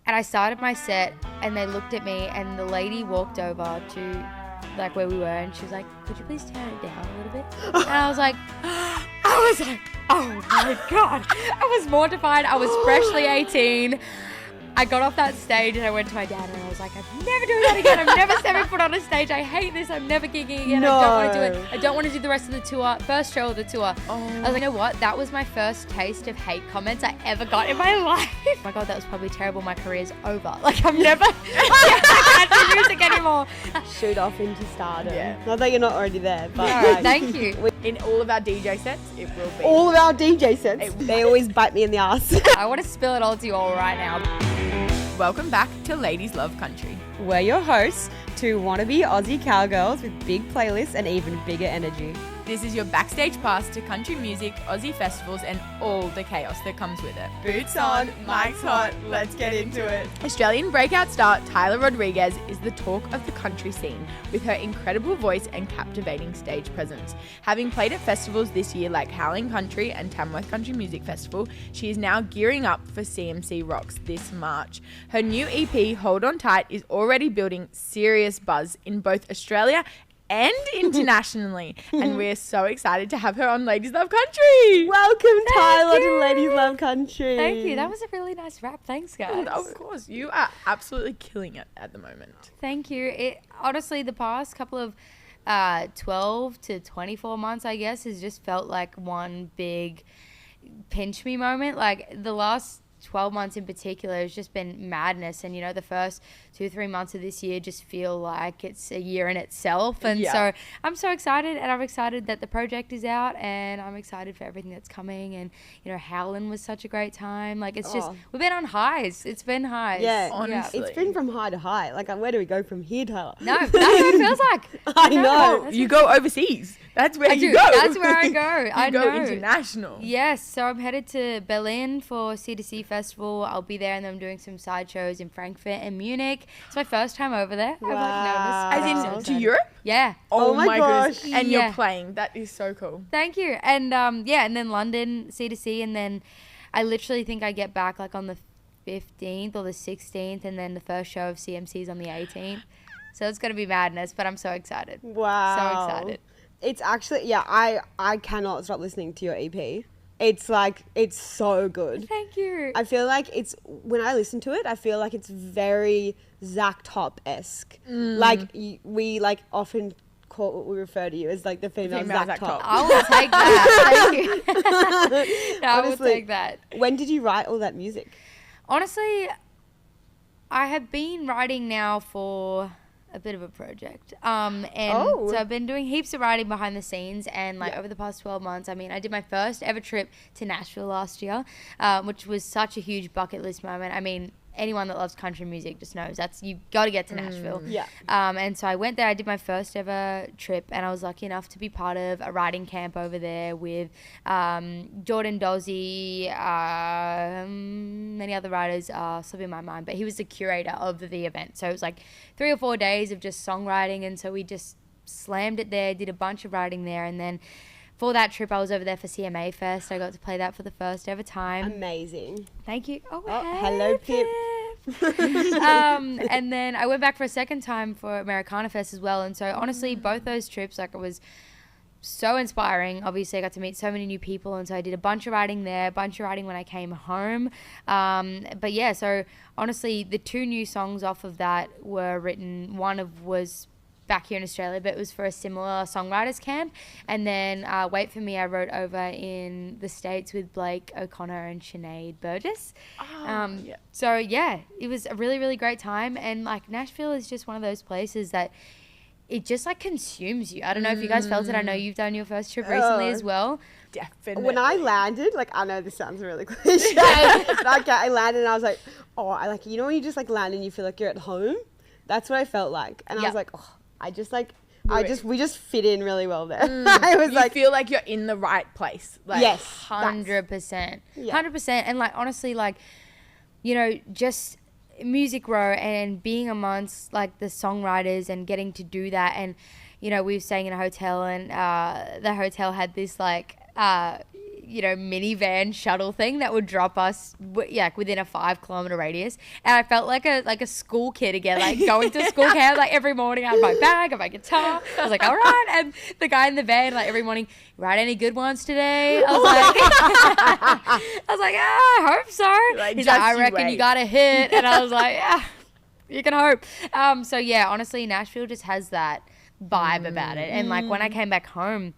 And I started my set and they looked at me and the lady walked over to like where we were and she was like, could you please turn it down a little bit? And I was like, oh my God. I was mortified. I was freshly 18. I got off that stage and I went to my dad and I was like, I'm never doing that again. I'm never stepping foot on a stage. I hate this. I'm never gigging again. No. I don't want to do it. I don't want to do the rest of the tour. First show of the tour. Oh. I was like, you know what? That was my first taste of hate comments I ever got in my life. Oh my God, that was probably terrible. My career's over. Like I'm never, I can't do music anymore. Shoot off into stardom. Yeah. Not that you're not already there, but No, thank you. In all of our DJ sets, it will be. all of our DJ sets, they always bite me in the ass. I want to spill it all to you all right now. Welcome back to Ladies Love Country. We're your hosts, two wannabe Aussie cowgirls with big playlists and even bigger energy. This is your backstage pass to country music, Aussie festivals, and all the chaos that comes with it. Boots on, mic's hot, let's get into it. Australian breakout star Tyla Rodrigues is the talk of the country scene with her incredible voice and captivating stage presence. Having played at festivals this year like Howling Country and Tamworth Country Music Festival, she is now gearing up for CMC Rocks this March. Her new EP, Hold On Tight, is already building serious buzz in both Australia and internationally, and we're so excited to have her on Ladies Love Country. Welcome, Tyla, to Ladies Love Country. Thank you. That was a really nice rap. Thanks, guys. Of course, you are absolutely killing it at the moment. Thank you. It honestly, the past couple of 12 to 24 months, I guess, has just felt like one big pinch me moment. Like the last 12 months in particular has just been madness, and you know the first 2-3 months of this year just feel like it's a year in itself, and so I'm so excited, and I'm excited that the project is out, and I'm excited for everything that's coming. And you know Howlin' was such a great time. Like it's just we've been on highs. It's been highs. Yeah, honestly. It's been from high to high. Like where do we go from here, Tyla? No, that's what it feels like. I know. You go overseas. That's where you do. go. That's where I go. You go international. Yes, so I'm headed to Berlin for C2C Festival. I'll be there, and then I'm doing some side shows in Frankfurt and Munich. It's my first time over there. Wow. I'm like nervous. As in to Europe? Yeah. Oh my goodness. gosh. And Yeah. you're playing. That is so cool. Thank you. And and then London C2C, and then I literally think I get back like on the 15th or the 16th, and then the first show of CMC is on the 18th. So it's gonna be madness, but I'm so excited. Wow. So excited. It's actually, I cannot stop listening to your EP. It's like, it's so good. Thank you. I feel like when I listen to it, I feel like it's very Zach Top-esque. Like, we like often we refer to you as like the female Zach Top. I will take that. Thank you. I will Honestly, take that. When did you write all that music? Honestly, I have been writing now for a bit of a project. So I've been doing heaps of writing behind the scenes, and like over the past 12 months, I mean, I did my first ever trip to Nashville last year, which was such a huge bucket list moment. I mean, anyone that loves country music just knows you got to get to Nashville. And so I went there. I did my first ever trip, and I was lucky enough to be part of a writing camp over there with Jordan Dozzi, many other writers slipping my mind, but he was the curator of the event. So it was like 3 or 4 days of just songwriting, and so we just slammed it there, did a bunch of writing there, and then for that trip, I was over there for CMA Fest. I got to play that for the first ever time. Amazing. Thank you. Oh, hello, Pip. And then I went back for a second time for Americana Fest as well. And so honestly, both those trips, like it was so inspiring. Obviously, I got to meet so many new people. And so I did a bunch of writing there, a bunch of writing when I came home. But yeah, so honestly, the 2 new songs off of that were written. One was back here in Australia, but it was for a similar songwriters camp. And then Wait For Me, I wrote over in the States with Blake O'Connor and Sinead Burgess. So yeah, it was a really, really great time. And like Nashville is just one of those places that it just like consumes you. I don't know if you guys felt it. I know you've done your first trip recently as well. Definitely. When I landed, like, I know this sounds really cliche, but I landed and I was like, when you just like land and you feel like you're at home? That's what I felt like. And I was like, we just fit in really well there. I was you feel like you're in the right place. Like, yes. 100%. 100%. And like, honestly, like, you know, just Music Row and being amongst like the songwriters and getting to do that. And, you know, we were staying in a hotel, and the hotel had this like, minivan shuttle thing that would drop us within a 5-kilometer radius. And I felt like a school kid again, like going to school camp, like every morning I had my bag and my guitar. I was like, all right. And the guy in the van, like every morning, write any good ones today? I was like, I hope so. He's like, I reckon you got a hit. And I was like, yeah, you can hope. So yeah, honestly, Nashville just has that vibe about it. And like when I came back home,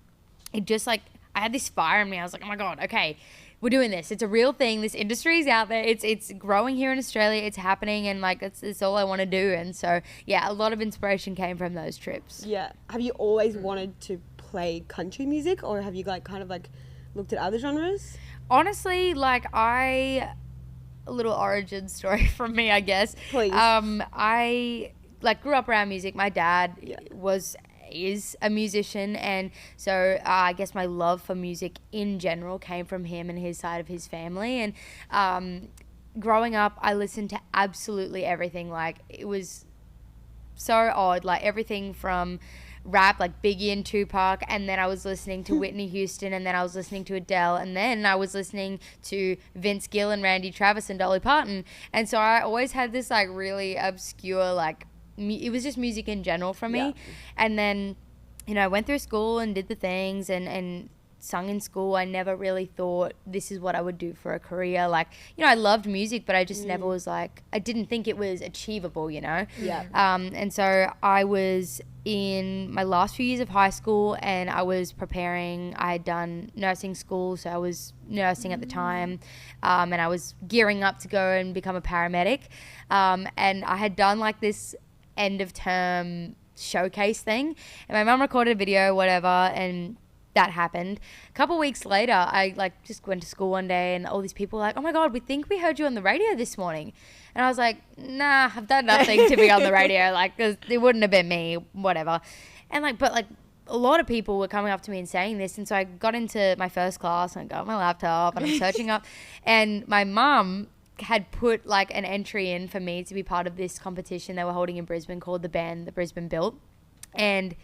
it just like, I had this fire in me. I was like, oh my God, okay, we're doing this. It's a real thing. This industry is out there. It's growing here in Australia. It's happening. And like, it's all I want to do. And so, yeah, a lot of inspiration came from those trips. Yeah. Have you always wanted to play country music, or have you like kind of like looked at other genres? Honestly, like a little origin story from me, I guess. Please. I like grew up around music. My dad is a musician, and so I guess my love for music in general came from him and his side of his family. And growing up, I listened to absolutely everything. Like, it was so odd, like everything from rap, like Biggie and Tupac, and then I was listening to Whitney Houston, and then I was listening to Adele, and then I was listening to Vince Gill and Randy Travis and Dolly Parton. And so I always had this like really obscure, like, it was just music in general for me. And then, I went through school and did the things and sung in school. I never really thought this is what I would do for a career. Like, I loved music, but I just never was like, I didn't think it was achievable, And so I was in my last few years of high school, and I was preparing. I had done nursing school, so I was nursing at the time, and I was gearing up to go and become a paramedic. And I had done like this end of term showcase thing, and my mum recorded a video, whatever, and that happened. A couple of weeks later, I like just went to school one day, and all these people were like, oh my God, we think we heard you on the radio this morning. And I was like, nah, I've done nothing to be on the radio. Like, it wouldn't have been me, whatever. And like, but like a lot of people were coming up to me and saying this. And so I got into my first class, and I got my laptop, and I'm searching up, and my mum had put like an entry in for me to be part of this competition they were holding in Brisbane called the Band the Brisbane Built. And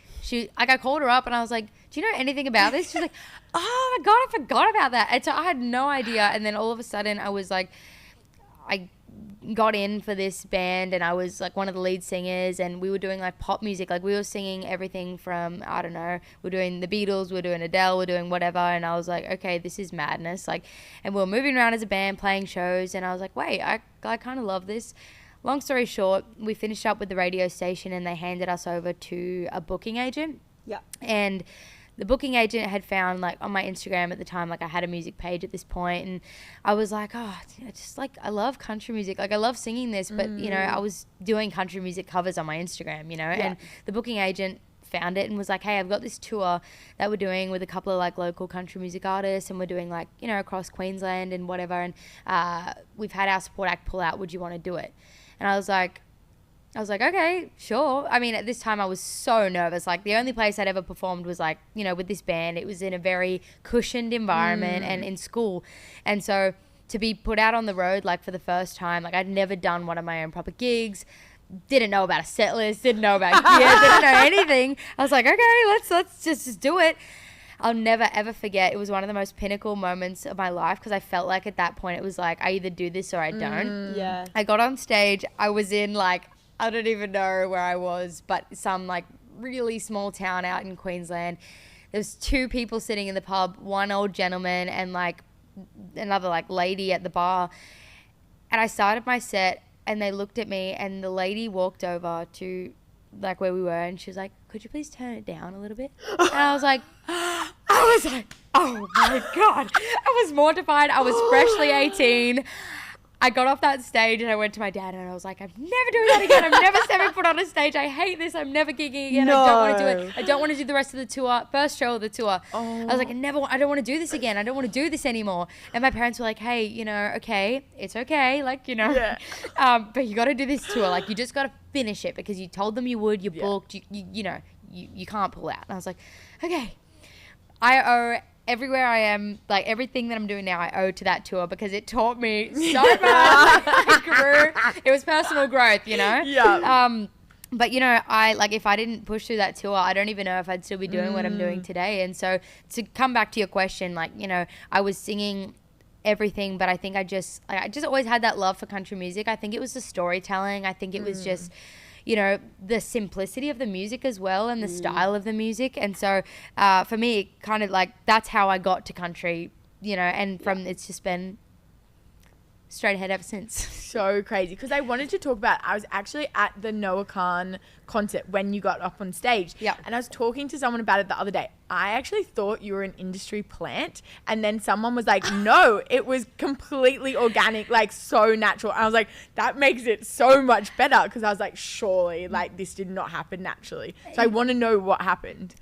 I called her up, and I was like, do you know anything about this? She's like, oh my God, I forgot about that. And so I had no idea. And then all of a sudden I was like, I got in for this band, and I was like one of the lead singers, and we were doing like pop music. Like, we were singing everything from, I don't know, we're doing the Beatles, we're doing Adele, we're doing whatever. And I was like, okay, this is madness. Like, and we were moving around as a band, playing shows, and I was like, wait, I kind of love this. Long story short, we finished up with the radio station, and they handed us over to a booking agent. Yeah. And the booking agent had found, like, on my Instagram at the time, like, I had a music page at this point, and I was like, oh, just like, I love country music. Like, I love singing this, but, I was doing country music covers on my Instagram, and the booking agent found it and was like, hey, I've got this tour that we're doing with a couple of like local country music artists, and we're doing like, across Queensland and whatever, and we've had our support act pull out. Would you want to do it? And I was like, okay, sure. I mean, at this time I was so nervous. Like, the only place I'd ever performed was like, with this band. It was in a very cushioned environment and in school. And so to be put out on the road, like, for the first time, like, I'd never done one of my own proper gigs, didn't know about a set list, didn't know about gear, didn't know anything. I was like, okay, let's just do it. I'll never, ever forget. It was one of the most pinnacle moments of my life, because I felt like at that point it was like, I either do this or I don't. Yeah. I got on stage. I was in like, I don't even know where I was, but some like really small town out in Queensland. There's two people sitting in the pub, one old gentleman and like another like lady at the bar. And I started my set, and they looked at me, and the lady walked over to like where we were, and she was like, could you please turn it down a little bit? And I was like, oh my God. I was mortified. I was freshly 18. I got off that stage, and I went to my dad, and I was like, I'm never doing that again. I'm never stepping foot on a stage. I hate this. I'm never gigging again. No. I don't want to do it. I don't want to do the rest of the tour. First show of the tour. Oh. I was like, I don't want to do this again. I don't want to do this anymore. And my parents were like, hey, okay, it's okay. Like, yeah. But you got to do this tour. Like, you just got to finish it, because you told them you would, you booked, you can't pull out. And I was like, okay, I owe everywhere I am, like everything that I'm doing now, I owe to that tour, because it taught me so much. It grew. It was personal growth, Yeah. But, you know, if I didn't push through that tour, I don't even know if I'd still be doing what I'm doing today. And so to come back to your question, like, you know, I was singing everything, but I think I just always had that love for country music. I think it was the storytelling. I think it was just, you know, the simplicity of the music as well, and the style of the music. And so for me, it kind of like, that's how I got to country, you know, and it's just been straight ahead ever since. So crazy, because I wanted to talk about, I was actually at the Noah Kahan concert when you got up on stage. Yeah. And I was talking to someone about it the other day. I actually thought you were an industry plant, and then someone was like, no, it was completely organic, like so natural. And I was like, that makes it so much better, because I was like, surely like this did not happen naturally. So I want to know what happened.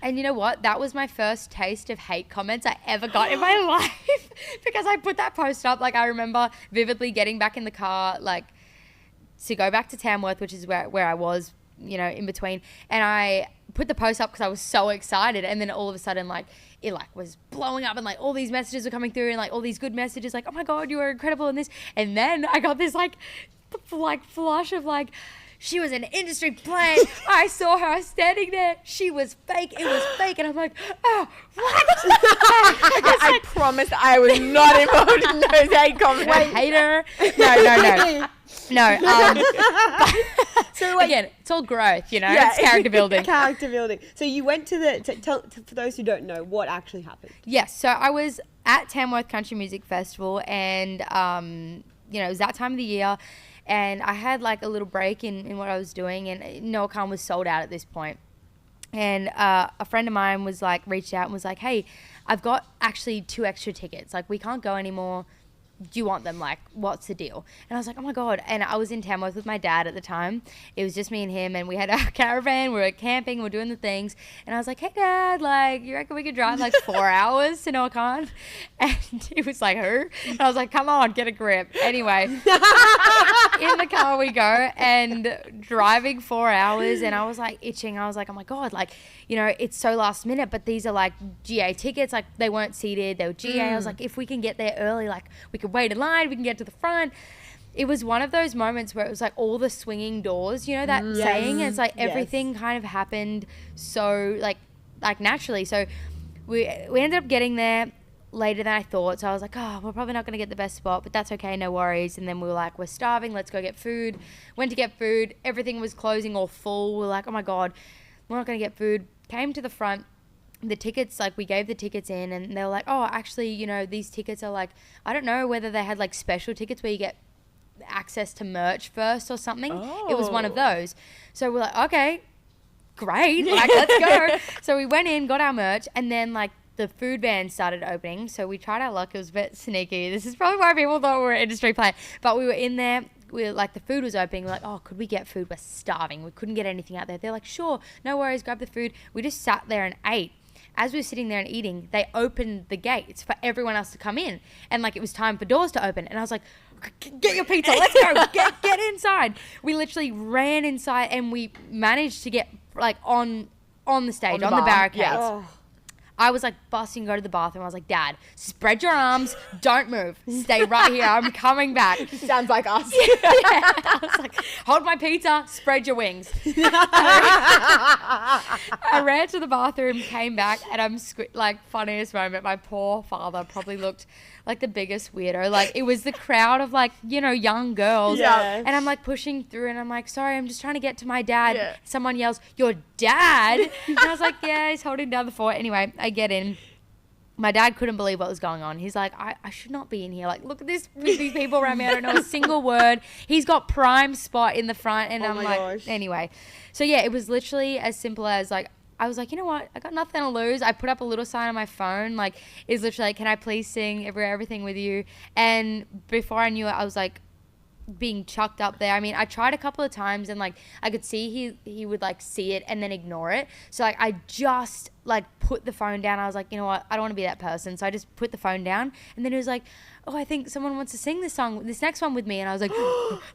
And you know what? That was my first taste of hate comments I ever got in my life, because I put that post up. Like, I remember vividly getting back in the car, like, to go back to Tamworth, which is where I was, you know, in between. And I put the post up because I was so excited. And then all of a sudden, like, it like was blowing up, and like all these messages were coming through, and like all these good messages, like, oh my God, you are incredible in this. And then I got this like flush of like, she was an industry plant. I saw her standing there. She was fake. It was fake. And I'm like, oh, what? I promise I was not involved in those hate comments. I hate her. No. So like, again, it's all growth, you know. Yeah. It's character building. Character building. So you went to for those who don't know, what actually happened? Yes. So I was at Tamworth Country Music Festival, and you know, it was that time of the year. And I had like a little break in what I was doing, and Noah Kahan was sold out at this point. And a friend of mine was like, reached out and was like, hey, I've got actually 2 extra tickets. Like, we can't go anymore. Do you want them? Like, what's the deal? And I was like, oh my God. And I was in Tamworth with my dad at the time. It was just me and him, and we had our caravan. We were camping, we were doing the things. And I was like, hey Dad, like, you reckon we could drive like 4 hours to Noah Kahan? And he was like, who? And I was like, come on, get a grip. Anyway, in the car we go, and driving 4 hours, and I was like itching. I was like, oh my God, like, you know, it's so last minute, but these are like GA tickets. Like, they weren't seated, they were GA. I was like, if we can get there early, like, we could wait in line, we can get to the front. It was one of those moments where it was like all the swinging doors, you know, that saying. It's like everything kind of happened so like naturally. So we ended up getting there later than I thought. So I was like, oh, we're probably not going to get the best spot, but that's okay, no worries. And then we were like, we're starving, let's go get food. Went to get food, everything was closing or full. We were like, oh my God, we're not going to get food. Came to the front. The tickets, like, we gave the tickets in, and they were like, oh, actually, you know, these tickets are like, I don't know whether they had like special tickets where you get access to merch first or something. It was one of those. So we're like, okay, great, like, let's go. So we went in, got our merch, and then like the food van started opening. So we tried our luck. It was a bit sneaky. This is probably why people thought we were an industry plant. But we were in there. We were like, the food was opening. We're like, oh, could we get food? We're starving. We couldn't get anything out there. They're like, sure, no worries, grab the food. We just sat there and ate. As we were sitting there and eating, they opened the gates for everyone else to come in. And like, it was time for doors to open. And I was like, get your pizza, let's go, get inside. We literally ran inside, and we managed to get like on the stage, on the barricades. Yes. Oh. I was like busting, go to the bathroom. I was like, Dad, spread your arms, don't move, stay right here, I'm coming back. Sounds like us. I was like, hold my pizza, spread your wings. I ran to the bathroom, came back, and I'm like, funniest moment, my poor father probably looked like the biggest weirdo. Like, it was the crowd of like, you know, young girls. Yeah. And I'm like pushing through, and I'm like, sorry, I'm just trying to get to my dad. Yeah. Someone yells, your dad? And I was like, yeah, he's holding down the fort. Anyway, I get in. my dad couldn't believe what was going on. He's like, I should not be in here. Like, look at these people around me. I don't know a single word. He's got prime spot in the front. And I'm like, gosh. Anyway. So, yeah, it was literally as simple as, like, I was like, you know what? I got nothing to lose. I put up a little sign on my phone. Like, it's literally like, can I please sing everything with you? And before I knew it, I was like, being chucked up there. I mean, I tried a couple of times and like I could see he would like see it and then ignore it. So like I just like put the phone down. I was like, you know what? I don't want to be that person. So I just put the phone down and then he was like, oh, I think someone wants to sing this next one with me. And I was like,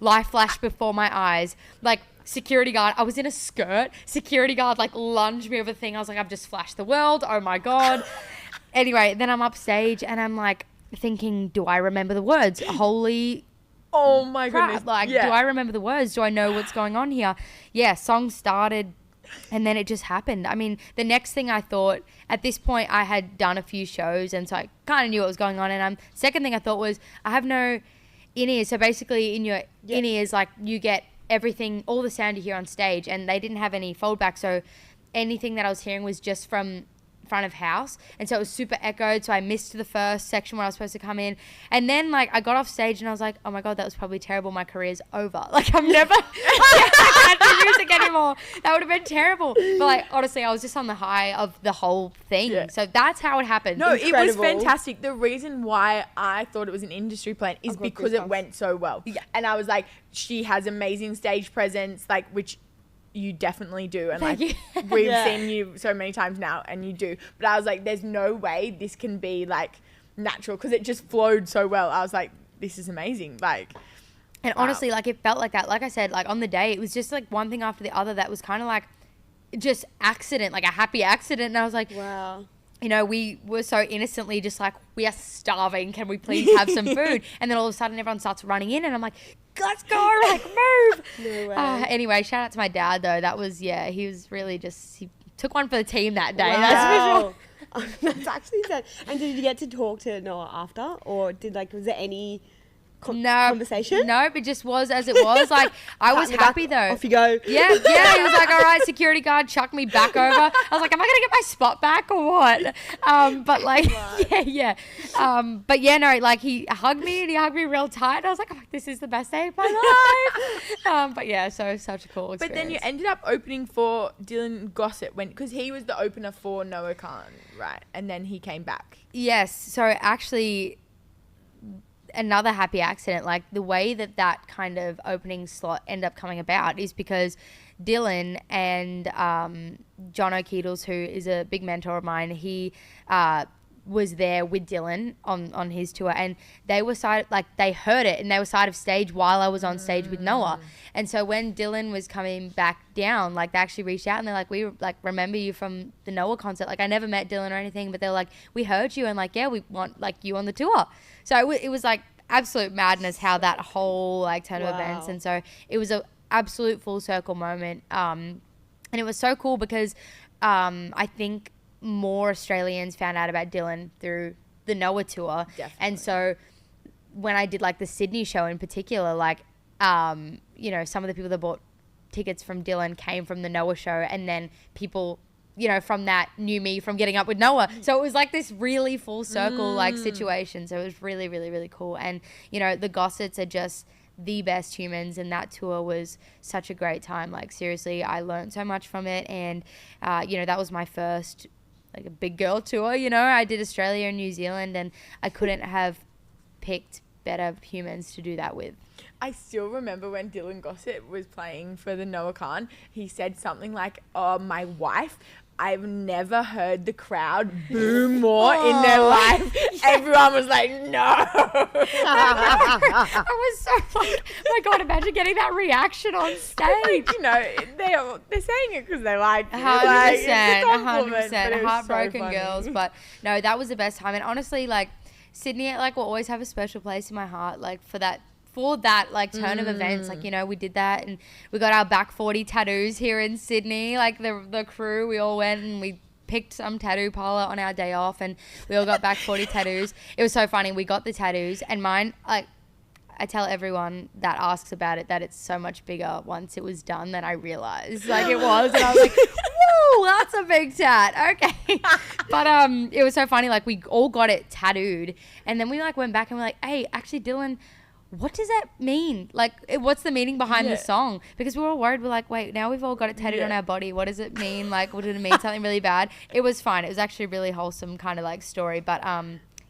life flashed before my eyes. Like security guard, I was in a skirt. Security guard like lunged me over the thing. I was like, I've just flashed the world. Oh my God. Anyway, then I'm upstage and I'm like thinking, do I remember the words? Holy oh my crap. Goodness. Like, do I remember the words? Do I know what's going on here? Yeah, song started and then it just happened. I mean, the next thing I thought, at this point I had done a few shows and so I kind of knew what was going on. And second thing I thought was I have no in-ears. So basically in your in-ears, like you get everything, all the sound you hear on stage, and they didn't have any foldback. So anything that I was hearing was just from front of house, and so it was super echoed, so I missed the first section where I was supposed to come in. And then like I got off stage and I was like, oh my God, that was probably terrible, my career's over. Like I'm never I can't do music anymore. That would have been terrible. But like honestly, I was just on the high of the whole thing. So that's how it happened. No, incredible. It was fantastic. The reason why I thought it was an industry plan is because it went so well. And I was like, she has amazing stage presence, like, which you definitely do, and like we've seen you so many times now and you do, but I was like, there's no way this can be like natural because it just flowed so well. I was like, this is amazing. Like, and honestly, like it felt like that. Like I said, like on the day it was just like one thing after the other that was kind of like just accident, like a happy accident. And I was like, wow, you know, we were so innocently just like, we are starving, can we please have some food? And then all of a sudden everyone starts running in and I'm like, let's go, like move. No way. Anyway, shout out to my dad though. That was, he was really just, he took one for the team that day. Wow. That's for sure. That's actually sad. And did you get to talk to Noah after, or was there any conversation? Nope, it just was as it was. Like I was happy though. Off you go. Yeah. He was like, all right, security guard, chuck me back over. I was like, am I gonna get my spot back or what? But like, but yeah, no, like he hugged me and he hugged me real tight. I was like, oh, this is the best day of my life. But yeah, so such a cool experience. But then you ended up opening for Dylan Gossett because he was the opener for Noah Kahan, right? And then he came back. Yes. So actually, another happy accident, like the way that kind of opening slot ended up coming about is because Dylan and John O'Keedles, who is a big mentor of mine, he was there with Dylan on his tour, and they were they heard it and they were side of stage while I was on stage with Noah. And so when Dylan was coming back down, like they actually reached out and they're like, we like remember you from the Noah concert. Like I never met Dylan or anything, but they're like, we heard you and like, yeah, we want like you on the tour. So it was like absolute madness how that whole like turn of events. And so it was a absolute full circle moment. And it was so cool because I think more Australians found out about Dylan through the Noah tour. Definitely. And so when I did like the Sydney show in particular, like, you know, some of the people that bought tickets from Dylan came from the Noah show, and then people, you know, from that knew me from getting up with Noah. So it was like this really full circle like situation. So it was really, really, really cool. And, you know, the Gossets are just the best humans, and that tour was such a great time. Like seriously, I learned so much from it. And, you know, that was my first like a big girl tour, you know. I did Australia and New Zealand, and I couldn't have picked better humans to do that with. I still remember when Dylan Gossett was playing for the Noah Kahan, he said something like, oh, my wife, I've never heard the crowd boo more in their life. Everyone was like, no. I was so like, oh my God, imagine getting that reaction on stage. Like, you know, they're saying it because they like you. 100%. Heartbroken girls. But no, that was the best time. And honestly, like Sydney, like will always have a special place in my heart, like for that like turn of events. Like, you know, we did that and we got our back 40 tattoos here in Sydney. Like the crew, we all went and we picked some tattoo parlor on our day off and we all got back 40 tattoos. It was so funny. We got the tattoos, and mine, like I tell everyone that asks about it that it's so much bigger once it was done than I realized like it was. And I was like, Ooh, that's a big tat. Okay. But it was so funny. Like, we all got it tattooed. And then we, like, went back and we're like, hey, actually, Dylan, what does that mean? Like, what's the meaning behind the song? Because we were all worried. We're like, wait, now we've all got it tattooed on our body. What does it mean? Like, did it mean something really bad? It was fine. It was actually a really wholesome kind of, like, story. But,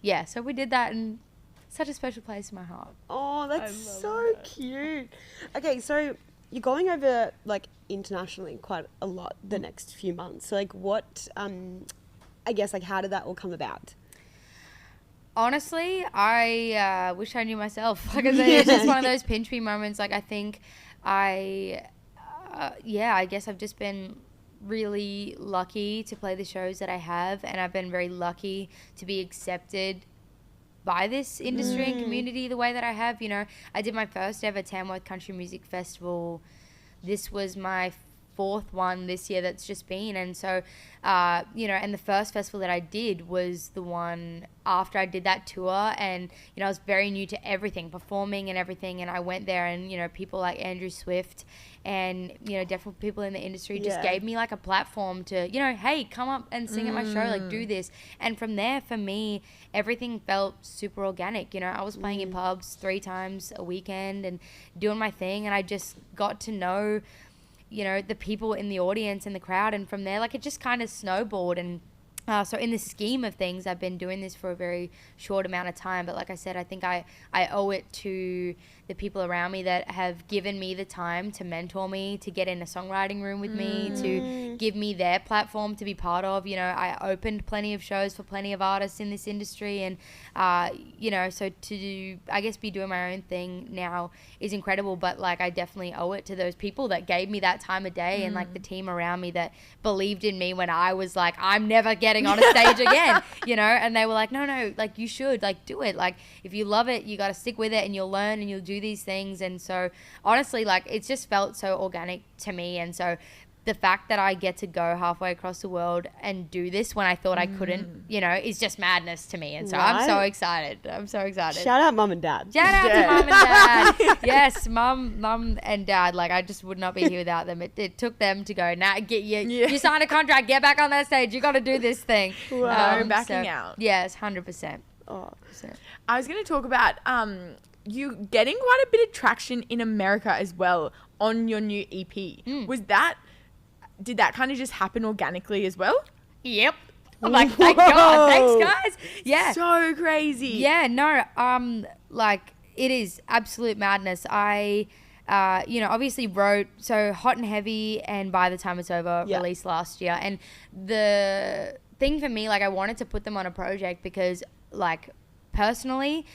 yeah, so we did that, and such a special place in my heart. Oh, that's so cute. Okay, so you're going over, like, internationally quite a lot the next few months. So, like, what, I guess, like, how did that all come about? Honestly, I wish I knew myself. Like I said, it's just one of those pinch me moments. Like, I think I guess I've just been really lucky to play the shows that I have, and I've been very lucky to be accepted by this industry and community the way that I have. You know, I did my first ever Tamworth Country Music Festival. This was my fourth one this year that's just been, and so you know, and the first festival that I did was the one after I did that tour, and you know, I was very new to everything, performing and everything, and I went there, and you know, people like Andrew Swift and you know, different people in the industry just gave me like a platform to, you know, hey, come up and sing at my show, like do this. And from there, for me, everything felt super organic. You know, I was playing in pubs 3 times a weekend and doing my thing, and I just got to know, you know, the people in the audience and the crowd, and from there, like, it just kind of snowballed. And so in the scheme of things, I've been doing this for a very short amount of time, but like I said, I think I owe it to the people around me that have given me the time to mentor me, to get in a songwriting room with me, to give me their platform to be part of. You know, I opened plenty of shows for plenty of artists in this industry, and you know, so to, I guess, be doing my own thing now is incredible. But like, I definitely owe it to those people that gave me that time of day, and like the team around me that believed in me when I was like, I'm never getting on a stage again, you know, and they were like, no, like, you should, like, do it. Like, if you love it, you got to stick with it, and you'll learn and you'll do these things. And so honestly, like, it's just felt so organic to me. And so the fact that I get to go halfway across the world and do this when I thought I couldn't, you know, is just madness to me. And so I'm so excited. Shout out mum and dad. Shout out to mum and dad. Yes, mum and dad. Like, I just would not be here without them. It took them to go, nah, get you. You signed a contract. Get back on that stage. You got to do this thing. Wow. Backing out. Yes, 100%. Oh. I was going to talk about you getting quite a bit of traction in America as well on your new EP. Did that kind of just happen organically as well? Yep. I'm like, thank God. Thanks, guys. Yeah. So crazy. Yeah, no, like, it is absolute madness. I, you know, obviously wrote, so Hot and Heavy and By the Time It's Over released last year. And the thing for me, like, I wanted to put them on a project because, like, personally,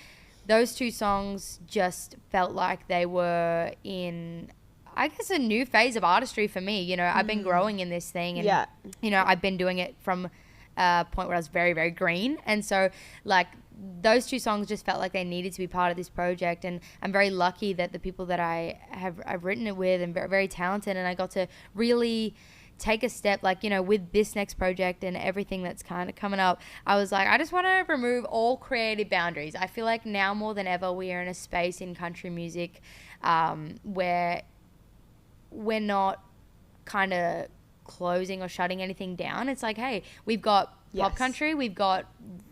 those 2 songs just felt like they were in, I guess, a new phase of artistry for me. You know, I've been growing in this thing, and you know, I've been doing it from a point where I was very, very green. And so, like, those 2 songs just felt like they needed to be part of this project. And I'm very lucky that the people that I've written it with, and very, very talented, and I got to really take a step, like, you know, with this next project and everything that's kind of coming up. I was like, I just want to remove all creative boundaries. I feel like now more than ever, we are in a space in country music where we're not kind of closing or shutting anything down. It's like, hey, we've got pop country, we've got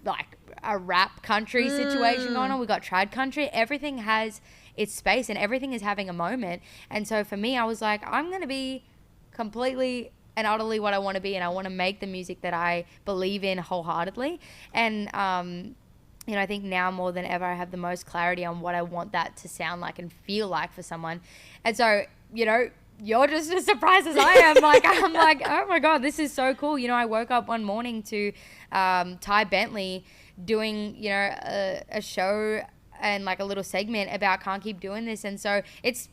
like a rap country situation going on, we've got trad country. Everything has its space, and everything is having a moment. And so for me, I was like, I'm going to be completely and utterly what I want to be, and I want to make the music that I believe in wholeheartedly. And you know, I think now more than ever, I have the most clarity on what I want that to sound like and feel like for someone. And so, you know, you're just as surprised as I am. Like, I'm like, oh my God, this is so cool. You know, I woke up one morning to Ty Bentley doing, you know, a show and like a little segment about Can't Keep Doing This. And so it's,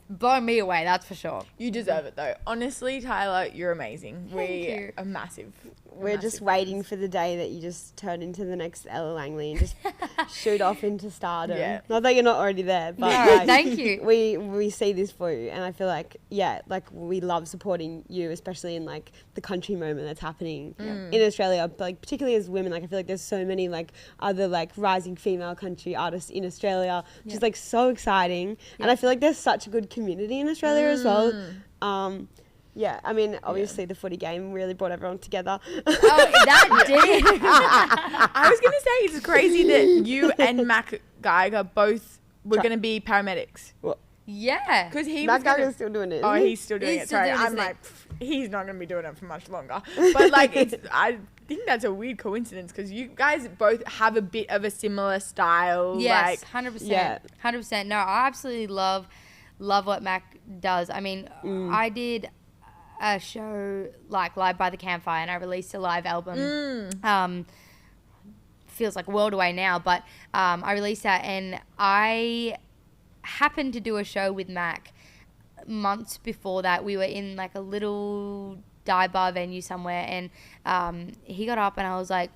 blown me away, that's for sure. You deserve it though. Honestly, Tyla, you're amazing. Thank you. Are massive. We're just waiting for the day that you just turn into the next Ella Langley and just shoot off into stardom. Yeah. Not that you're not already there, but like, thank you. We see this for you, and I feel like, like, we love supporting you, especially in like the country moment that's happening in Australia, but like particularly as women. Like, I feel like there's so many like other like rising female country artists in Australia, which is like so exciting. And I feel like there's such a good community in Australia as well. Yeah, I mean, obviously the footy game really brought everyone together. Oh, that did. I was going to say, it's crazy that you and Mac Geiger both were going to be paramedics. Well, Yeah. Because he Mac was gonna, Geiger's still doing it. Oh, isn't he? he's still doing He's it. still Sorry, doing his I'm thing. like, he's not going to be doing it for much longer. But like, I think that's a weird coincidence because you guys both have a bit of a similar style. Yes, Like, 100%. Yeah. 100%. No, I absolutely love what Mac does. I mean, I did a show like Live by the Campfire, and I released a live album. Feels like a world away now, but I released that, and I happened to do a show with Mac months before that. We were in like a little dive bar venue somewhere, and he got up, and I was like,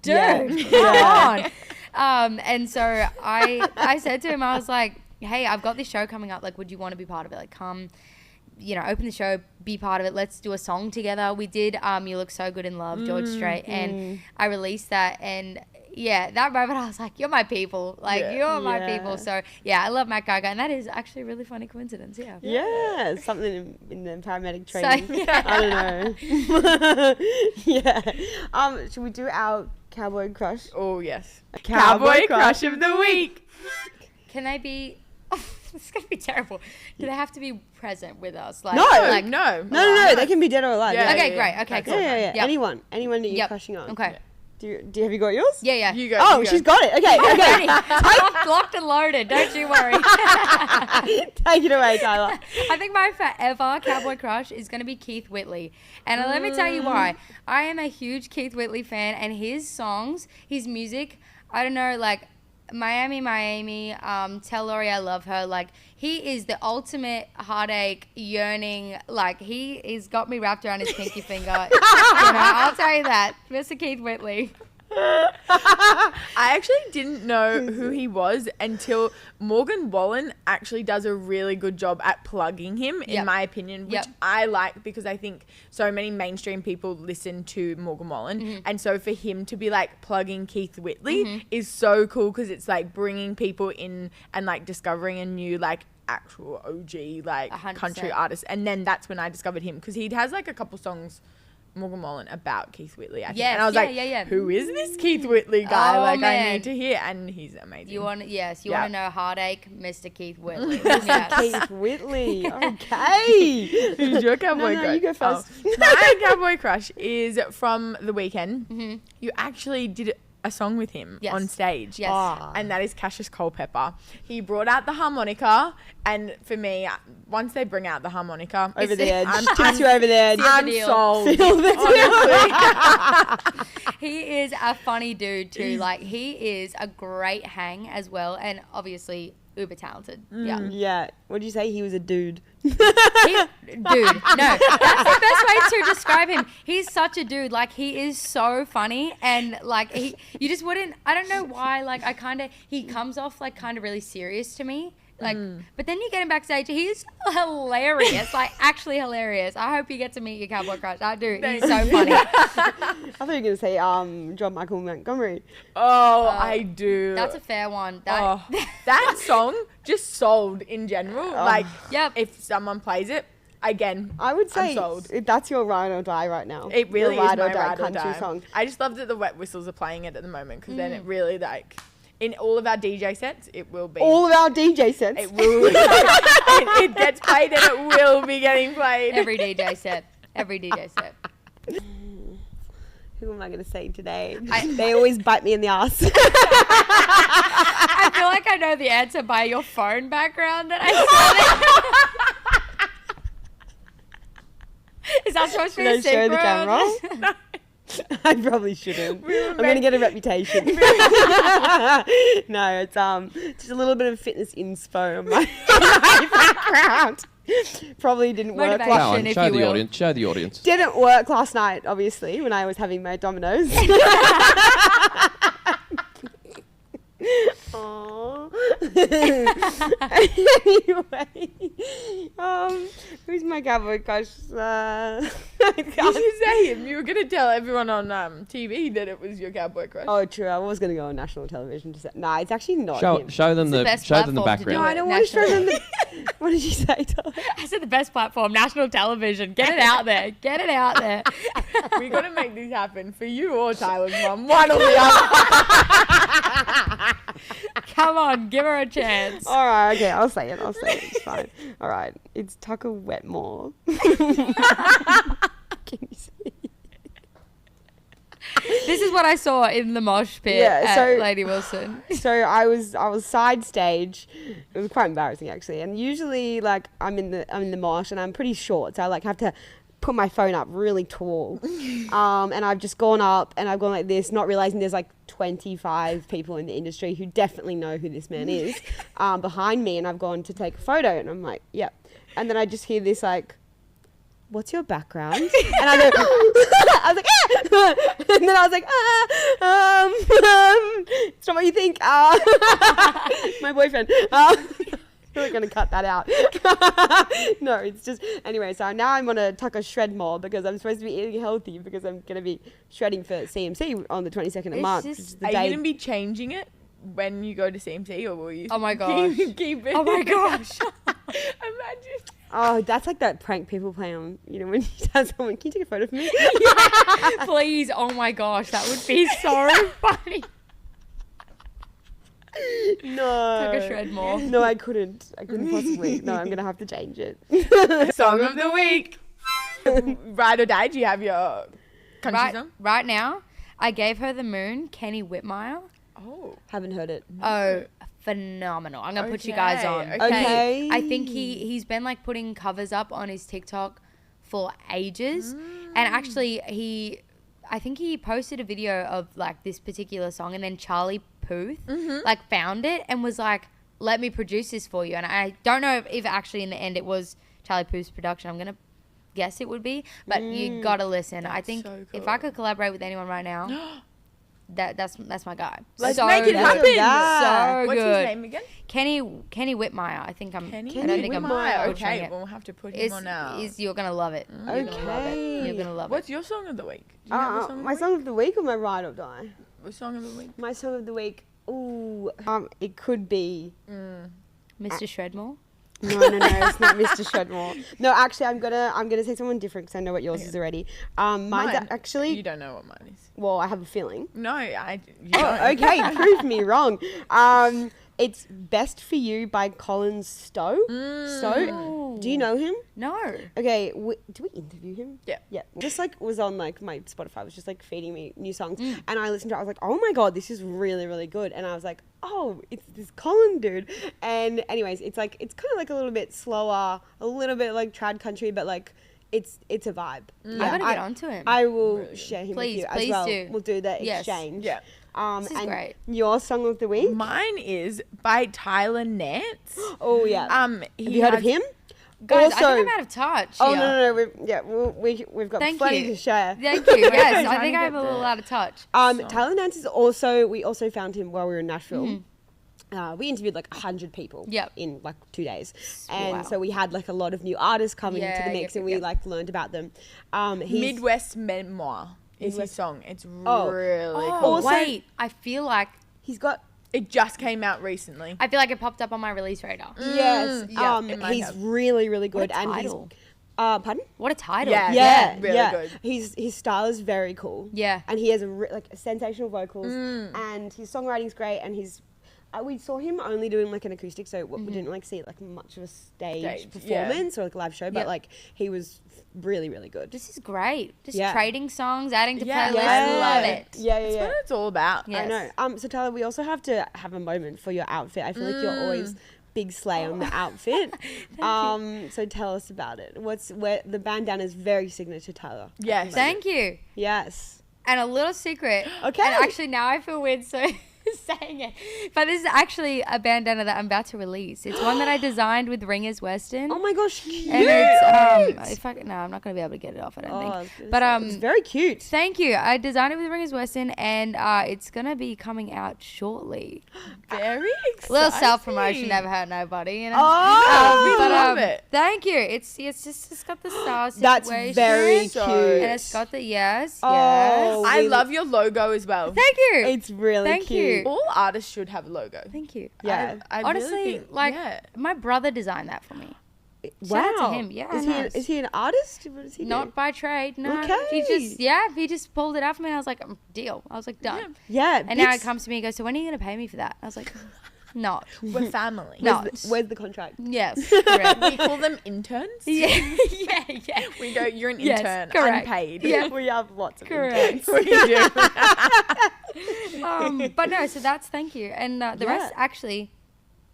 dude, come on. And so I said to him, I was like, hey, I've got this show coming up. Like, would you want to be part of it? Like, come, open the show, be part of it. Let's do a song together. We did You Look So Good in Love, George Strait. And I released that. And yeah, that moment I was like, you're my people. Like, you're my people. So yeah, I love Mac Geiger. And that is actually a really funny coincidence. Yeah. Yeah, something in the paramedic training. So, yeah. I don't know. Yeah. Should we do our cowboy crush? oh, yes. A Cowboy Crush of the Week. Can they be... It's going to be terrible. Do they have to be present with us? Like, No. Like, No. No, they can be dead or alive. Yeah. Okay, great. Okay, cool. Yeah. Yep. Anyone that you're Yep. crushing on. Okay. Have you got yours? Yeah. You go. Oh, you go. she's got it. Okay. Locked and loaded. Don't you worry. Take it away, Tyler. I think my forever cowboy crush is going to be Keith Whitley. And let me tell you why. I am a huge Keith Whitley fan, and his songs, his music, I don't know, like Miami, Tell Lori I Love Her, like he is the ultimate heartache, yearning, like he is got me wrapped around his pinky finger. I'll tell you that. Mr. Keith Whitley. I actually didn't know who he was until Morgan Wallen actually does a really good job at plugging him, in my opinion, which I like because I think so many mainstream people listen to Morgan Wallen. And so for him to be like plugging Keith Whitley is so cool because it's like bringing people in and like discovering a new like actual OG like 100%. country artist. And then that's when I discovered him because he has like a couple songs, Morgan Wallen, about Keith Whitley, I think. Yes, and I was yeah. who is this Keith Whitley guy? Oh, like, man. I need to hear. And he's amazing. You want to know heartache, Mr. Keith Whitley. Keith Whitley. Okay. Who's your cowboy No, crush? you go first. My cowboy crush is from The Weeknd. You actually did a song with him on stage. Yes. Oh. And that is Cassius Culpepper. He brought out the harmonica, and for me, once they bring out the harmonica, Over the edge. I'm Tips you over the edge. the I'm deal. sold. Feel the Honestly. He is a funny dude too. Like he is a great hang as well, and obviously uber talented. Yeah. Yeah. What did you say? He was a dude. Dude, no, that's the best way to describe him. He's such a dude. Like he is so funny, and like you just wouldn't. I don't know why. Like he comes off like kind of really serious to me. Like, but then you get him backstage. He's hilarious. Like actually hilarious. I hope you get to meet your cowboy crush. I do. He's so funny. I thought you were gonna say John Michael Montgomery. Oh, I do. That's a fair one. That song just sold in general. Like, Yep. if someone plays it, again, I would say I'm sold. that's your ride or die right now. It really your is ride my or die ride or country die. song. I just love that the Wet Whistles are playing it at the moment because then it really like in all of our DJ sets it will be All of our DJ sets. it will it gets played and it will be getting played. Every DJ set. Who am I going to say today? They always bite me in the ass. I feel like I know the answer by your phone background that I saw. Is that supposed to be Should I a secret? show the camera? I probably shouldn't. I'm going to get a reputation. No, it's just a little bit of fitness inspo on my background. Probably didn't work. Motivation. Go on, if show you the will. audience. Show the audience. Didn't work last night, obviously, when I was having my Dominoes. Aww. Anyway, who's my cowboy crush? You should say him. You were going to tell everyone on TV that it was your cowboy crush. Oh, true. I was going to go on national television to say. Nah, it's actually not him. Show them the platform to background. do No, I don't want to show them the... What did you say, Tyler? I said the best platform, national television. Get it out there. Get it out there. We got to make this happen for you or Tyler's mum. One or the other. Come on, give her a chance. All right, okay, I'll say it. It's fine. All right, it's Tucker Wetmore. Can you see? This is what I saw in the mosh pit at Lady Wilson. So I was side stage. It was quite embarrassing actually. And usually like I'm in the mosh and I'm pretty short, so I like have to put my phone up really tall. And I've just gone up and I've gone like this, not realizing there's like 25 people in the industry who definitely know who this man is behind me, and I've gone to take a photo and I'm like, yep. And then I just hear this like, what's your background? And I go, I was like, ah! And then I was like, it's not what you think. My boyfriend. We're going to cut that out. No, it's just, anyway, so now I'm going to Tucker shred more because I'm supposed to be eating healthy because I'm going to be shredding for CMC on the 22nd of March. Are you going to be changing it when you go to CMC, or will you keep it? Oh my gosh. Imagine. Oh, that's like that prank people play on, you know, when you tell someone, can you take a photo of me? Please, oh my gosh, that would be so funny. No. Tucker shred more. No, I couldn't possibly. No, I'm going to have to change it. Song of the week. Ride or die, do you have your country song? Right now, I gave her the moon, Kenny Whitmire. Oh. Haven't heard it. Oh, phenomenal. I'm going to put you guys on. Okay. I think he's been like putting covers up on his TikTok for ages. And actually I think he posted a video of like this particular song, and then Charlie Puth like found it and was like, let me produce this for you. And I don't know if actually in the end it was Charlie Puth's production. I'm going to guess it would be, but you got to listen. I think so if cool. I could collaborate with anyone right now, that's my guy. Let's so make it happen. So What's good. his name again? Kenny Whitmire. I think I'm. Kenny I don't think Whitmire. I'm Okay, butchering it. we'll have to put him on now. You're gonna love it. You're gonna love it. You're gonna love What's it. your song of the week? Do you have a song of the My week? song of the week or my ride or die? What song of the week? My song of the week. Ooh, it could be. Mr. Shredmore. No, it's not Mr. Shredmore. No, actually, I'm gonna say someone different because I know what yours is already. Mine's Mine? actually. You don't know what mine is. Well, I have a feeling. No, you Oh, don't. okay, prove me wrong. It's Best for You by Colin Stowe. Stowe. Do you know him? No. Okay, do we interview him? Yeah. Yeah. Just like was on like my Spotify, was just like feeding me new songs. And I listened to it, I was like, oh my God, this is really, really good. And I was like, oh, it's this Colin dude. And anyways, it's kind of like a little bit slower, a little bit like trad country, but like it's a vibe. I gotta get onto him. I will share him with you as Please well. do. We'll do the Yes. exchange. Yeah. This is and great. Your song of the week? Mine is by Tyler Nance. Oh yeah. Have you heard of him? Guys, Also- I think I'm out of touch. Oh here. no, we've got Thank plenty you. to share. Thank you. Yes, I Trying think to I'm get a little out of touch. Tyler Nance is we also found him while we were in Nashville. We interviewed like 100 people in like 2 days. And Wow. so we had like a lot of new artists coming into the mix and we like learned about them. He's Midwest Memoir is his song. It's really Oh, cool. Also- wait. I feel like It just came out recently. it popped up on my release radar. yes, yeah, it might he's have. really, really good. What a And title. he's pardon? What a title. Yeah. really good. His style is very cool. Yeah. And he has sensational vocals, and his songwriting's great. And we saw him only doing like an acoustic, so we didn't like see like much of a stage performance or like a live show, but like he was really, really good. This is great. Just Yeah. trading songs, adding to Yeah. playlists. Yeah. Love it. Yeah, That's what it's all about. Yeah. I know. So Tyler, we also have to have a moment for your outfit. I feel like you're always big slay on the outfit. So tell us about it. Where the bandana is very signature Tyler. Yes. Thank you. Yes. And a little secret. Okay. And actually now I feel weird. So saying it. But this is actually a bandana that I'm about to release. It's one that I designed with Ringers Weston. Oh my gosh, cute. And it's I'm not gonna be able to get it off, I don't think. But it's very cute. Thank you. I designed it with Ringers Weston, and it's gonna be coming out shortly. Very exciting. Little self promotion, never hurt nobody, you know. We love it. Thank you. It's got the star That's situation. very cute. And it's got the yes. I love your logo as well. Thank you. It's really Thank cute. you. All artists should have a logo. Thank you. Yeah. I Honestly, really think, my brother designed that for me. Wow. Shout out to him. Yeah. Is he an artist? What does he do? Not by trade, no. Okay. He just pulled it out for me. And I was like, deal. I was like, done. Yeah. And now he comes to me and goes, so when are you going to pay me for that? I was like, not. We're family. No. Where's the contract? Yes, correct. We call them interns. Yeah. We go, you're an Yes, intern, correct. unpaid. Yeah. We have lots of Correct. We do. But no, so that's thank you. And the rest actually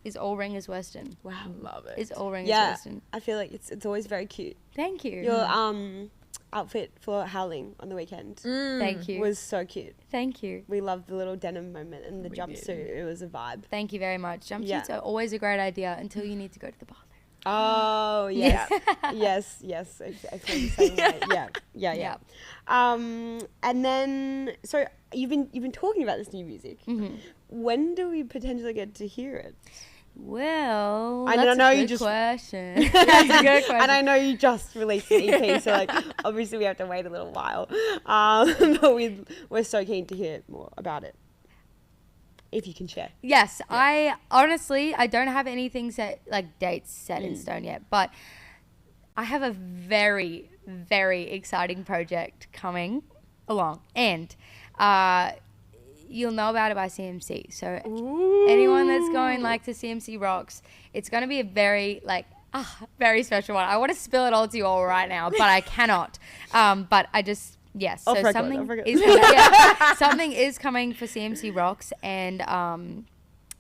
is all Ringers Weston. Wow. Love it. Is all Ringers Yeah. Weston. I feel like it's always very cute. Thank you. Your outfit for Howling on the weekend Thank you. was so cute. Thank you. We loved the little denim moment and the We jumpsuit. did. It was a vibe. Thank you very much. Jumpsuits Yeah. are always a great idea until you need to go to the bathroom. Oh yes, yes. I feel the same way. Yeah. And then so you've been talking about this new music. Mm-hmm. When do we potentially get to hear it? Well, I that's know a you good just- question. That's a good question. And I know you just released an EP, so like obviously we have to wait a little while. But we're so keen to hear more about it, if you can share. Yes, I honestly don't have anything set, like dates set in stone yet, but I have a very, very exciting project coming along, and you'll know about it by CMC. So anyone that's going like to CMC Rocks, it's going to be a very very special one. I want to spill it all to you all right now, but I cannot. But I just. Yes, so something is coming for CMC Rocks, and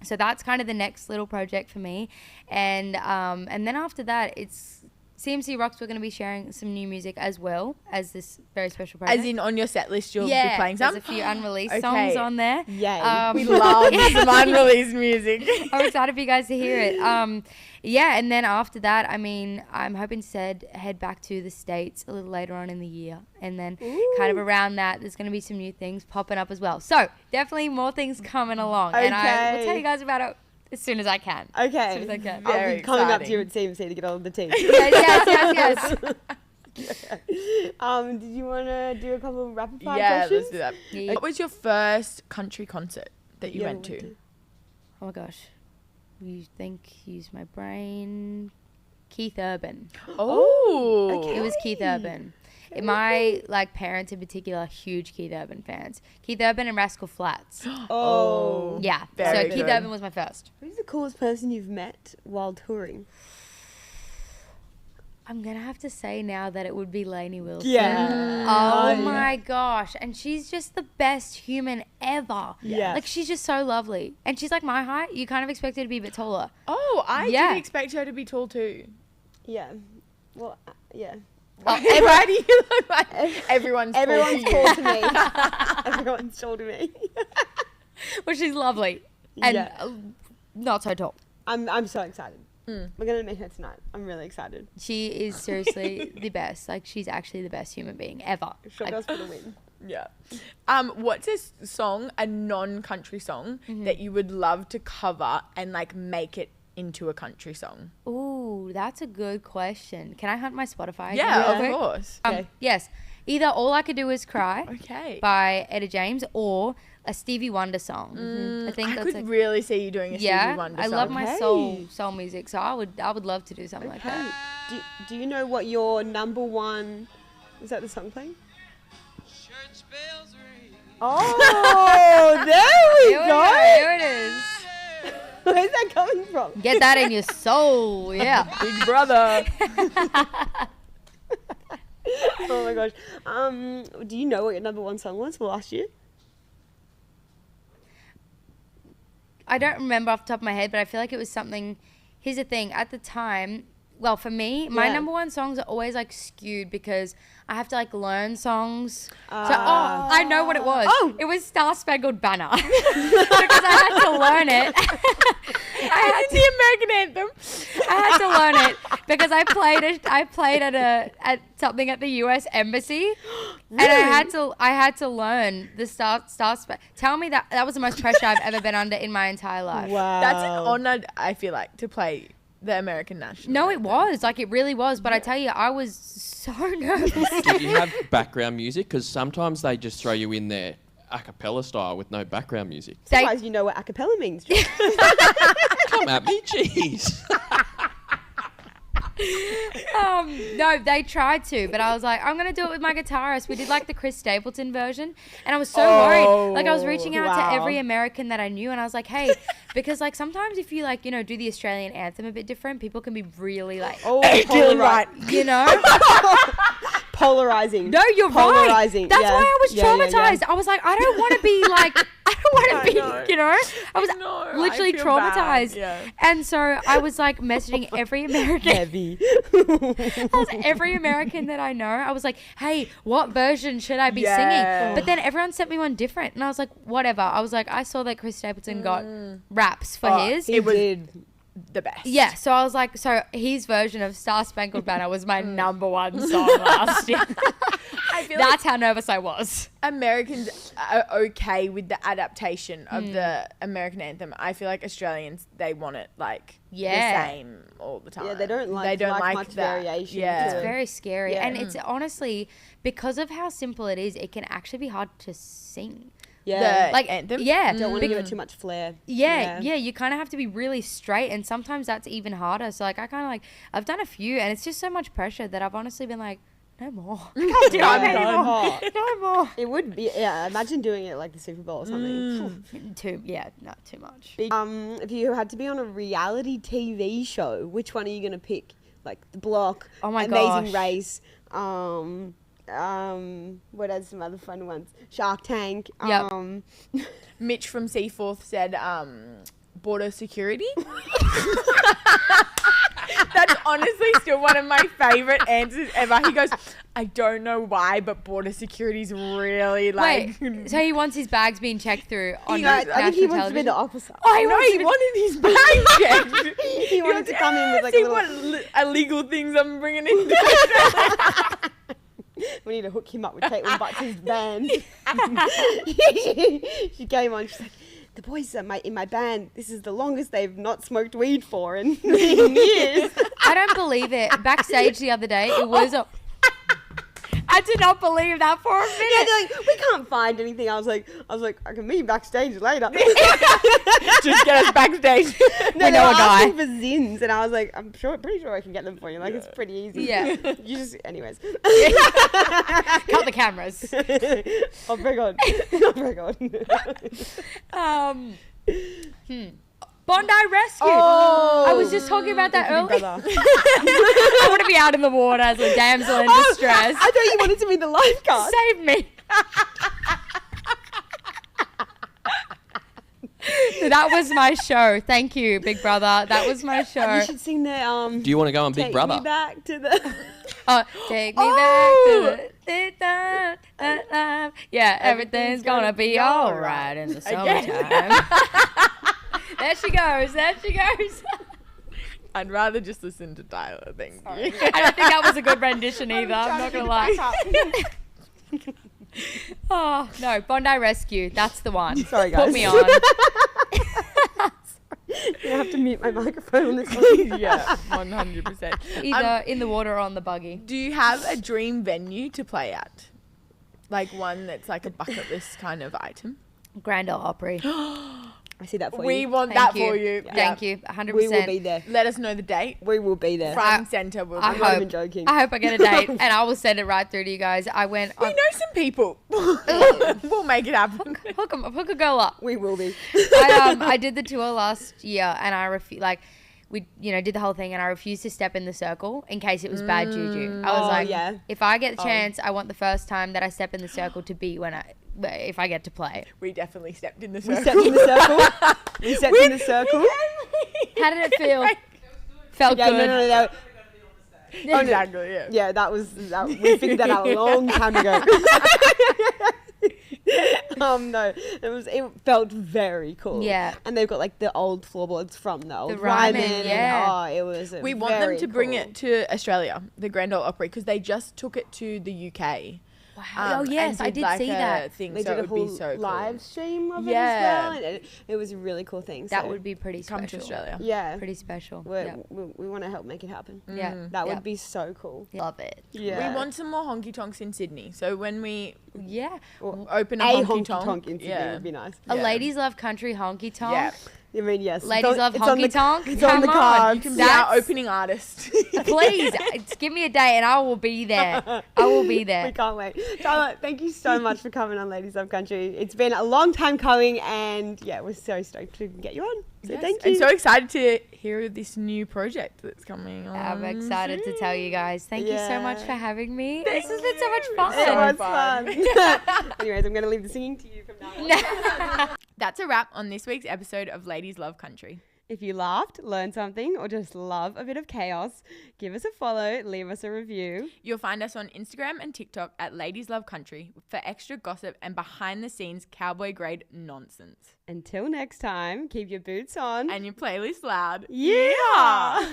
so that's kind of the next little project for me, and then after that, it's CMC Rocks. We're going to be sharing some new music as well as this very special project. As in on your set list, you'll be playing some? There's a few unreleased songs on there. Yay. We love some unreleased music. I'm excited for you guys to hear it. And then after that, I mean, I'm hoping to head back to the States a little later on in the year. And then kind of around that, there's going to be some new things popping up as well. So definitely more things coming along. And I will tell you guys about it as soon as I can. Okay. As soon as I can. I'll be coming up to you at CMC to get all of the tea. Yes. Did you want to do a couple of rapid fire Yeah, questions? let's do that. Yeah. What was your first country concert that you Yeah, went we to? went Oh my gosh. You think, use my brain. Keith Urban. Oh. Okay. It was Keith Urban. My parents in particular are huge Keith Urban fans. Keith Urban and Rascal Flatts. Oh. Yeah. Very So Keith good. Urban was my first. Who's the coolest person you've met while touring? I'm going to have to say now that it would be Lainey Wilson. Yeah. Oh my gosh. And she's just the best human ever. Yeah. Like, she's just so lovely. And she's like my height. You kind of expect her to be a bit taller. Oh, I Yeah. didn't expect her to be tall too. Yeah. Well, yeah. Why do you look like everyone's tall Everyone's tall to me. Everyone's tall to me. Well, she's lovely. And Yeah. not so tall. I'm so excited. We're going to meet her tonight. I'm really excited. She is seriously the best. Like, she's actually the best human being ever. She'll go for the win. Yeah. What's a song, a non-country song that you would love to cover and make it into a country song? Ooh, that's a good question. Can I hunt my Spotify? Yeah, real quick? of course. Okay. Yes. Either All I Could Do Is Cry Okay. by Etta James or a Stevie Wonder song. I think I that's could really see you doing a Stevie Wonder I song. love my Okay. soul music, so I would love to do something like Hey, that. do you know what your number one... Is that the song playing? Oh, there we go. Here it is. Where's that coming from? Get that in your soul, yeah. Big Brother. Oh my gosh. Do you know what your number one song was for last year? I don't remember off the top of my head, but I feel like it was something. Here's the thing: at the time well, for me, my Yeah. number one songs are always like skewed because I have to like learn songs. I know what it was. Oh. It was Star Spangled Banner because I had to learn it. I the American anthem. I had to learn it because I played at something at the U.S. Embassy, and I had to learn the Star. Tell me that was the most pressure I've ever been under in my entire life. Wow. That's an honor, I feel like, to play the American national. No, it was like it really was. But I tell you, I was so nervous. Did you have background music? Because sometimes they just throw you in there a cappella style with no background music. Surprised you know what a cappella means. Come at me, jeez. No, they tried to, but I was like, I'm gonna do it with my guitarist. We did like the Chris Stapleton version, and I was so worried. Like I was reaching out to every American that I knew, and I was like, hey, because like sometimes if you like, you know, do the Australian anthem a bit different, people can be really like, you know. Polarizing. No, you're Polarizing. right. That's why I was traumatized. Yeah. I was like, I don't want to be like, I don't want to be, you know. I was literally traumatized. Yeah. And so I was like messaging every American. Heavy. I was every American that I know. I was like, hey, what version should I be singing? But then everyone sent me one different. And I was like, whatever. I was like, I saw that Chris Stapleton got raps for his. He did. The best. Yeah, so I was like, so his version of Star Spangled Banner was my number one song last year. I feel That's how nervous I was. Americans are okay with the adaptation of the American anthem. I feel like Australians, they want it like the same all the time. Yeah, they don't like much that. variation. Yeah. It's very scary. Yeah. And it's honestly, because of how simple it is, it can actually be hard to sing. Yeah. Like, anthem. yeah. Don't want to give it too much flair. Yeah, you kind of have to be really straight, and sometimes that's even harder. So like, I kind of like, I've done a few, and it's just so much pressure that I've honestly been like, no more. I can't do it anymore. No more. It would be, imagine doing it like the Super Bowl or something. Too much. If you had to be on a reality TV show, which one are you going to pick? Like The Block, Oh my Amazing gosh. Race, what are some other fun ones? Shark Tank. Yep. Mitch from Seaforth said border security. That's honestly still one of my favourite answers ever. He goes, I don't know why, but border security's really like... Wait, so he wants his bags being checked through on I national think he wants to be television? the opposite. Oh, he wanted his bag checked. He wanted to come in with like a See little... what illegal things I'm bringing in. We need to hook him up with Caitlin Butts' band. She came on, she's like, the boys are in my band, this is the longest they've not smoked weed for in years. I don't believe it. Backstage the other day, it was a... I did not believe that for a minute. Yeah, they're like, we can't find anything. I was like, I can meet you backstage later. Just get us backstage. No, they know were a guy. asking for zins, and I was like, pretty sure I can get them for you. Like, it's pretty easy. Yeah. You just, anyways. Cut the cameras. Oh my god. Oh my god. Bondi Rescue. Oh. I was just talking about that earlier. Brother. I want to be out in the water as a damsel in distress. I thought you wanted to be the lifeguard. Save me. So that was my show. Thank you, Big Brother. That was my show. You should sing the Do you want to go on Big Take Brother? Me back to the Take me back to the yeah, everything's gonna be all right in the summertime. There she goes. There she goes. I'd rather just listen to Tyler, thank you. I don't think that was a good rendition either. I'm not gonna lie. Oh no, Bondi Rescue. That's the one. Sorry, guys. Put me on. You have to mute my microphone on this one. Yeah, 100%. Either in the water or on the buggy. Do you have a dream venue to play at? Like one that's like a bucket list kind of item? Grand Ole Opry. I see that for We you. want Thank that you. for you. Thank you. 100%. We will be there. Let us know the date. We will be there. Front and centre. We'll I be I'm not hope. even joking. I hope I get a date, and I will send it right through to you guys. I went. We know some people. We'll make it happen. Hook a girl up. We will be. I did the tour last year, and I we did the whole thing, and I refused to step in the circle in case it was bad juju. I was like, yeah. if I get the chance, I want the first time that I step in the circle to be if I get to play. We definitely stepped in the We circle. stepped in the circle. We stepped in the circle. How did it feel? Felt Yeah, good. no. Exactly, yeah. Yeah, we figured that out a long time ago. No, it felt very cool. Yeah. And they've got like the old floorboards from the old Ryman, Ryman. yeah. And, it was We want them to bring cool. it to Australia, the Grand Ole Opry, because they just took it to the UK. Oh, yes, I did see that. Thing, They so did it a would whole be so live cool. stream of Yeah. it as well. And it was a really cool thing. That so would be pretty special. Come to Australia. yeah, Pretty special. we want to help make it happen. Yeah. That Yeah. would be so cool. Love it. Yeah. We want some more honky tonks in Sydney. So when we Yeah. Or open a honky tonk in Sydney would be nice. A Yeah. ladies love country honky tonk. Yeah. I mean, yes. Ladies love it's on honky tonk. It's on the Come cards. You can be our That's- opening artist. Please, give me a day and I will be there. I will be We there. can't wait. Tyla, thank you so much for coming on Ladies Love Country. It's been a long time coming, and yeah, we're so stoked to get you on. So Yes, thank you. And so excited to hear this new project that's coming on. I'm excited to tell you guys. Thank you so much Yeah. for having me. This has been so much fun. It So was fun. fun. Anyways, I'm going to leave the singing to you from now on. That's a wrap on this week's episode of Ladies Love Country. If you laughed, learned something, or just love a bit of chaos, give us a follow, leave us a review. You'll find us on Instagram and TikTok at Ladies Love Country for extra gossip and behind the scenes cowboy grade nonsense. Until next time, keep your boots on. And your playlist loud. Yeah!